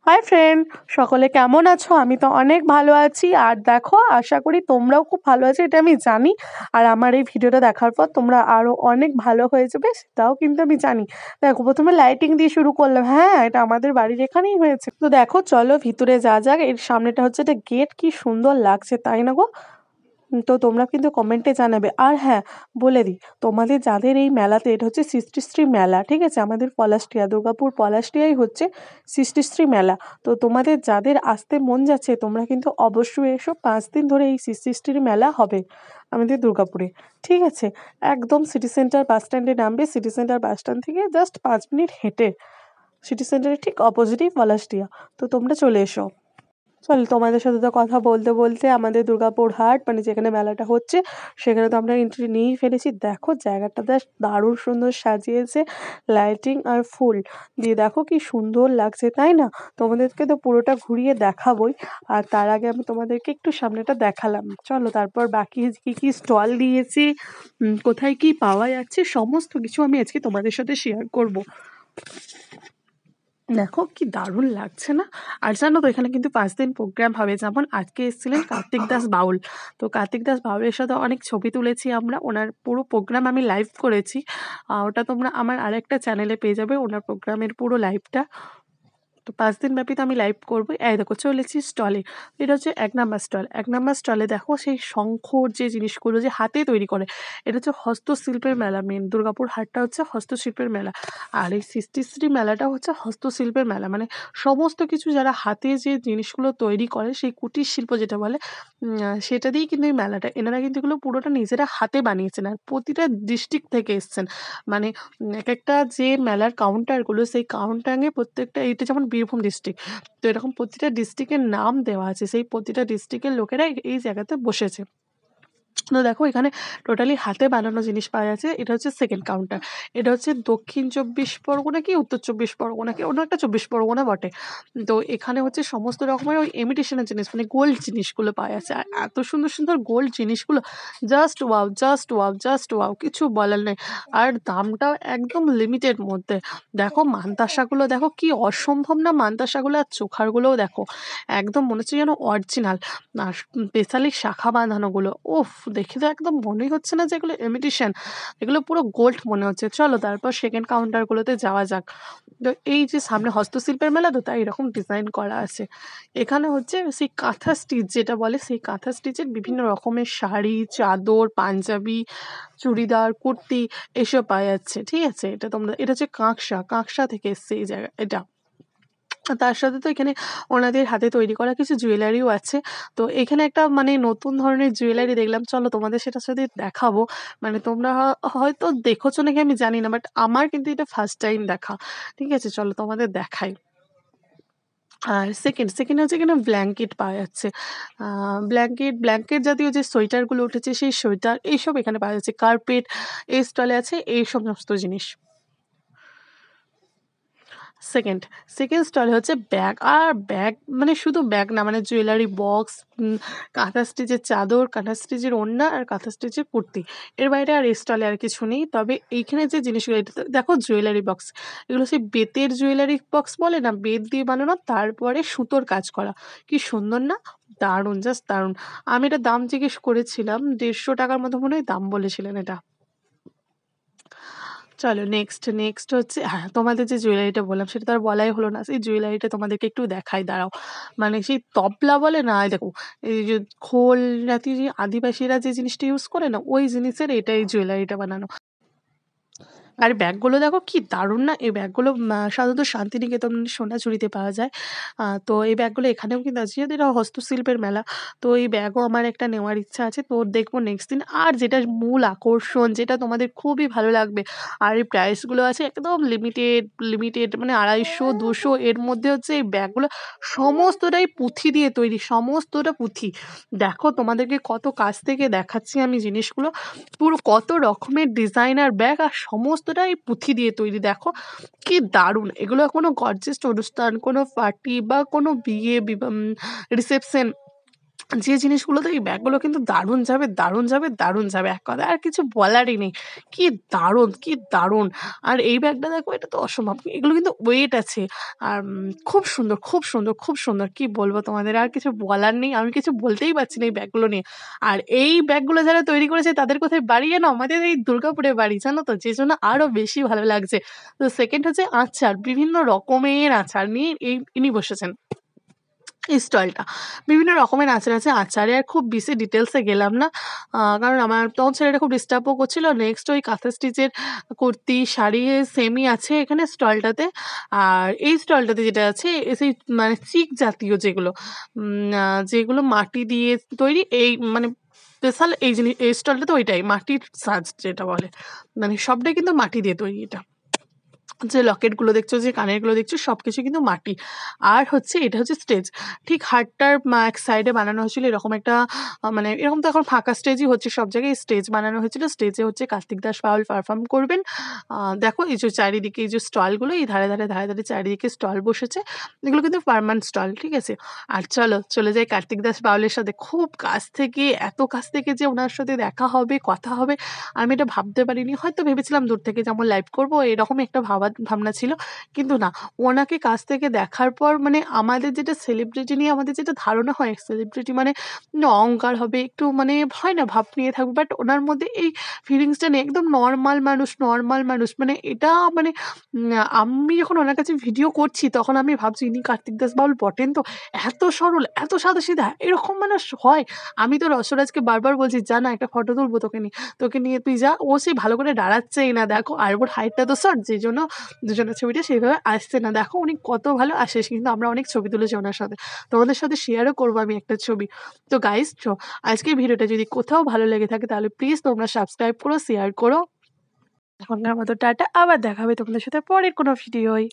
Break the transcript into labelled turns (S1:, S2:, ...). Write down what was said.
S1: Hi friend, সকলে কেমন আছো? আমি তো অনেক ভালো আছি। আর দেখো, আশা করি তোমরাও খুব ভালো আছো, এটা আমি জানি। আর আমার এই ভিডিওটা দেখার পর তোমরা আরো অনেক ভালো হয়ে যাবে, সেটাও কিন্তু আমি জানি। দেখো, প্রথমে লাইটিং দিয়ে শুরু করলাম। হ্যাঁ, এটা আমাদের বাড়ির এখানেই হয়েছে। তো দেখো, চলো ভিতরে যা যাক। এর সামনেটা হচ্ছে একটা গেট, কি সুন্দর লাগছে তাই না গো? তো তোমরা কিন্তু কমেন্টে জানাবে। আর হ্যাঁ, বলে দিই, তোমাদের যাদের এই মেলাতে, এটা হচ্ছে সৃষ্টিশ্রী মেলা, ঠিক আছে? আমাদের পলাশডিহা, দুর্গাপুর পলাশডিহাই হচ্ছে সৃষ্টিশ্রী মেলা। তো তোমাদের যাদের আসতে মন যাচ্ছে, তোমরা কিন্তু অবশ্যই এসো। 5 দিন ধরে এই সৃষ্টিশ্রী মেলা হবে আমাদের দুর্গাপুরে, ঠিক আছে? একদম সিটি সেন্টার বাস স্ট্যান্ডে নামবে। সিটি সেন্টার বাস স্ট্যান্ড থেকে জাস্ট 5 মিনিট হেঁটে সিটি সেন্টারের ঠিক অপোজিটেই পলাশডিহা। তো তোমরা চলে এসো। চল, তোমাদের সাথে তো কথা বলতে বলতে আমাদের দুর্গাপুর হাট, মানে যেখানে মেলাটা হচ্ছে, সেখানে তো আমরা এন্ট্রি নিয়েই ফেলেছি। দেখো, জায়গাটা বেশ দারুণ সুন্দর সাজিয়েছে, লাইটিং আর ফুল দিয়ে। দেখো কি সুন্দর লাগছে, তাই না? তোমাদেরকে তো পুরোটা ঘুরিয়ে দেখাবোই। আর তার আগে আমি তোমাদেরকে একটু সামনেটা দেখালাম। চলো, তারপর বাকি কি কি স্টল দিয়েছে, কোথায় কি পাওয়া যাচ্ছে, সমস্ত কিছু আমি আজকে তোমাদের সাথে শেয়ার করব। দেখো কি দারুণ লাগছে না? আর জানো তো, এখানে কিন্তু 5 দিন প্রোগ্রাম হবে। যেমন আজকে এসেছিলেন কার্তিক দাস বাউল। তো কার্তিক দাস বাউলের সাথে অনেক ছবি তুলেছি আমরা। ওনার পুরো প্রোগ্রাম আমি লাইভ করেছি। ওটা তোমরা আমার আরেকটা চ্যানেলে পেয়ে যাবে, ওনার প্রোগ্রামের পুরো লাইভটা। তো 5 দিন ব্যাপী তো আমি লাইভ করবোই। এই দেখো, চলেছি স্টলে। এটা হচ্ছে 1 নাম্বার স্টল। 1 নাম্বার স্টলে দেখো সেই শঙ্খর যে জিনিসগুলো যে হাতে তৈরি করে, এটা হচ্ছে হস্তশিল্পের মেলা। মেন দুর্গাপুর হাটটা হচ্ছে হস্তশিল্পের মেলা। আর এই সৃষ্টিশ্রী মেলাটা হচ্ছে হস্তশিল্পের মেলা। মানে সমস্ত কিছু যারা হাতে যে জিনিসগুলো তৈরি করে, সেই কুটির শিল্প যেটা বলে, সেটা দিয়েই কিন্তু এই মেলাটা। এনারা কিন্তু এগুলো পুরোটা নিজেরা হাতে বানিয়েছেন। আর প্রতিটা ডিস্ট্রিক্ট থেকে এসছেন। মানে এক একটা যে মেলার কাউন্টারগুলো, সেই কাউন্টারে প্রত্যেকটা, এইটা যেমন বীরভূম ডিস্ট্রিক্ট, তো এরকম প্রতিটা ডিস্ট্রিক্টের নাম দেওয়া আছে। সেই প্রতিটা ডিস্ট্রিক্টের লোকেরা এই জায়গাতে বসেছে। তো দেখো, এখানে টোটালি হাতে বানানো জিনিস পাওয়া যাচ্ছে। এটা হচ্ছে সেকেন্ড কাউন্টার। এটা হচ্ছে দক্ষিণ 24 পরগনা কি উত্তর 24 পরগনা কি, অন্য একটা 24 পরগনা বটে। তো এখানে হচ্ছে সমস্ত রকমের ওই ইমিটেশনের জিনিস, মানে গোল্ড জিনিসগুলো পাওয়া যাচ্ছে। আর এত সুন্দর সুন্দর গোল্ড জিনিসগুলো, just wow, just wow, just wow, কিছু বলার নেই। আর দামটাও একদম লিমিটেড মধ্যে। দেখো মান্তাসাগুলো দেখো কি অসম্ভব না, মান্তাসাগুলো। আর চোখারগুলোও দেখো, একদম মনে হচ্ছে যেন অরিজিনাল। আর স্পেশালি শাখা বাঁধানোগুলো, উফ, দেখে তো একদম মনেই হচ্ছে না যে এগুলো ইমিটেশন, এগুলো পুরো গোল্ড মনে হচ্ছে। চলো, তারপর সেকেন্ড কাউন্টারগুলোতে যাওয়া যাক। তো এই যে সামনে হস্তশিল্পের মেলা, তো তাই এরকম ডিজাইন করা আছে। এখানে হচ্ছে সেই কাঁথা স্টিচ যেটা বলে, সেই কাঁথা স্টিচের বিভিন্ন রকমের শাড়ি, চাদর, পাঞ্জাবি, চুড়িদার, কুর্তি, এসব পাওয়া যাচ্ছে, ঠিক আছে? এটা হচ্ছে কাঁকসা, কাঁকসা থেকে এসছে এই জায়গা এটা। তার সাথে তো এখানে ওনাদের হাতে তৈরি করা কিছু জুয়েলারিও আছে। তো এখানে একটা মানে নতুন ধরনের জুয়েলারি দেখলাম, চলো তোমাদের সেটার সাথে দেখাবো। মানে তোমরা হয়তো দেখেছো নাকি আমি জানি না, বাট আমার কিন্তু এটা ফার্স্ট টাইম দেখা। ঠিক আছে, চলো তোমাদের দেখাই। আর সেকেন্ড হচ্ছে এখানে ব্ল্যাঙ্কেট পাওয়া যাচ্ছে। ব্ল্যাঙ্কেট জাতীয় যে সোয়েটারগুলো উঠেছে, সেই সোয়েটার এইসব এখানে পাওয়া যাচ্ছে। কার্পেট এই স্টলে আছে, এই সমস্ত জিনিস। সেকেন্ড সেকেন্ড স্টলে হচ্ছে ব্যাগ। আর ব্যাগ মানে শুধু ব্যাগ না, মানে জুয়েলারি বক্স, কাঁথা স্টিচের চাদর, কাঁথা স্টিচের ওড়না আর কাঁথা স্টিচের কুর্তি। এর বাইরে আর এই স্টলে আর কিছু নেই। তবে এইখানে যে জিনিসগুলো, এটা দেখো জুয়েলারি বক্স। এগুলো সেই বেতের জুয়েলারি বক্স বলে না, বেত দিয়ে বানানো, তারপরে সুতোর কাজ করা। কি সুন্দর না? দারুণ, জাস্ট দারুণ। আমি এটা দাম জিজ্ঞেস করেছিলাম, 150 টাকার মতো মনে হয় দাম বলেছিলেন এটা। চলো নেক্সট হচ্ছে, হ্যাঁ, তোমাদের যে জুয়েলারিটা বললাম সেটা তো আর বলাই হলো না। সেই জুয়েলারিটা তোমাদেরকে একটু দেখাই, দাঁড়াও। মানে সেই তবলা বলে না, এই দেখো, এই যে খোল জাতীয় যে আদিবাসীরা যে জিনিসটা ইউজ করে না, ওই জিনিসের এটা এই জুয়েলারিটা বানানো। আর ব্যাগগুলো দেখো কি দারুণ না? এই ব্যাগগুলো সাধারণত শান্তিনিকেতন সোনাঝুরিতে পাওয়া যায়। তো এই ব্যাগগুলো এখানেও কিন্তু আছে, যেহেতু এটা হস্তশিল্পের মেলা। তো এই ব্যাগও আমার একটা নেওয়ার ইচ্ছা আছে। তো দেখবো নেক্সট দিন। আর যেটা মূল আকর্ষণ, যেটা তোমাদের খুবই ভালো লাগবে, আর এই প্রাইসগুলো আছে একদম লিমিটেড, মানে 250-200 এর মধ্যে হচ্ছে এই ব্যাগগুলো। সমস্তটাই পুঁথি দিয়ে তৈরি, সমস্তটা পুঁথি। দেখো তোমাদেরকে কত কাছ থেকে দেখাচ্ছি আমি জিনিসগুলো। পুরো কত রকমের ডিজাইনার ব্যাগ, আর সমস্তটাই পুঁথি দিয়ে তৈরি। দেখো কি দারুণ! এগুলো কোনো গর্জিয়াস অনুষ্ঠান, কোনো পার্টি বা কোনো বিয়ে রিসেপশন, যে জিনিসগুলোতে এই ব্যাগগুলো কিন্তু দারুণ যাবে, দারুণ যাবে, দারুণ যাবে। এক কথায় আর কিছু বলারই নেই। কি দারুণ, কি দারুণ! আর এই ব্যাগটা দেখো, এটা তো অসম্ভব। এগুলো কিন্তু ওয়েট আছে। আর খুব সুন্দর, খুব সুন্দর, খুব সুন্দর। কি বলবো তোমাদের? আর কিছু বলার নেই। আমি কিছু বলতেই পারছি না এই ব্যাগগুলো নিয়ে। আর এই ব্যাগগুলো যারা তৈরি করেছে তাদের কোথায় বাড়ি জানো? আমাদের এই দুর্গাপুরে বাড়ি, জানো তো? যেজন্য আরো বেশি ভালো লাগছে। তো 2nd হচ্ছে আচার। বিভিন্ন রকমের আচার নিয়ে ইনি বসেছেন। এই স্টলটা। বিভিন্ন রকমের আচার আছে। আচারে আর খুব বেশি ডিটেইলস এ গেলাম না। কারণ আমার তখন ছেলেটা খুব ডিস্টার্বও করছিল। নেক্সট ওই কাঁথা স্টিচের কুর্তি, শাড়ি সেমই আছে এখানে স্টলটাতে। আর এই স্টলটাতে যেটা আছে সেই মানে চিক জাতীয় যেগুলো, যেগুলো মাটি দিয়ে তৈরি, এই মানে স্পেশাল এই স্টলটাতে ওইটাই মাটির সাজ যেটা বলে। মানে সবটাই কিন্তু মাটি দিয়ে তৈরি এটা। যে লকেটগুলো দেখছো, যে কানেরগুলো দেখছো, সবকিছু কিন্তু মাটি। আর হচ্ছে এটা হচ্ছে স্টেজ। ঠিক হাটটার এক সাইডে বানানো হয়েছিল এরকম একটা, মানে এরকম তো এখন ফাঁকা স্টেজই হচ্ছে সব জায়গায়, স্টেজ বানানো হয়েছিল। স্টেজে হচ্ছে কার্তিক দাস পাওয়াল পারফর্ম করবেন। দেখো এই যে চারিদিকে এই যে স্টলগুলো, এই ধারে চারিদিকে স্টল বসেছে। এগুলো কিন্তু পার্মানেন্ট স্টল, ঠিক আছে? আর চলো চলে যাই কার্তিক দাস পাওয়ালের সাথে। খুব কাছ থেকে, এত কাছ থেকে যে ওনার সাথে দেখা হবে, কথা হবে, আমি এটা ভাবতে পারিনি। হয়তো ভেবেছিলাম দূর থেকে যেমন লাইভ করবো এরকমই একটা ভাবনা ছিল। কিন্তু না, ওনাকে কাছ থেকে দেখার পর মানে আমাদের যেটা সেলিব্রিটি নিয়ে আমাদের যেটা ধারণা হয়, সেলিব্রিটি মানে অহংকার হবে, একটু মানে হয় না, ভাব নিয়ে থাকবে। বাট ওনার মধ্যে এই ফিলিংসটা নেই। একদম নরমাল মানুষ। মানে এটা মানে আমি যখন ওনার কাছে ভিডিও করছি তখন আমি ভাবছি ইনি কার্তিক দাস বাউল বটেন তো? এত সরল, এত সাদাসিধা এরকম মানুষ হয়? আমি তো রসরাজকে বারবার বলছি, "যা না একটা ফটো তুলবো তোকে নিয়ে তুই যা।" ও সেই ভালো করে দাঁড়াচ্ছেই না। দেখো আর ওর হাইটটা তো শর্ট, যেজন্য দুজনের ছবিটা সেইভাবে আসছে না। দেখো উনি কত ভালো আসে, কিন্তু আমরা অনেক ছবি তুলেছি ওনার সাথে। তোমাদের সাথে শেয়ারও করবো আমি একটা ছবি। তো গাইস, আজকের ভিডিওটা যদি কোথাও ভালো লেগে থাকে তাহলে প্লিজ তোমরা সাবস্ক্রাইব করো, শেয়ার করো। এখনকার মতো টাটা। আবার দেখা হবে তোমাদের সাথে পরের কোনো ভিডিওয়।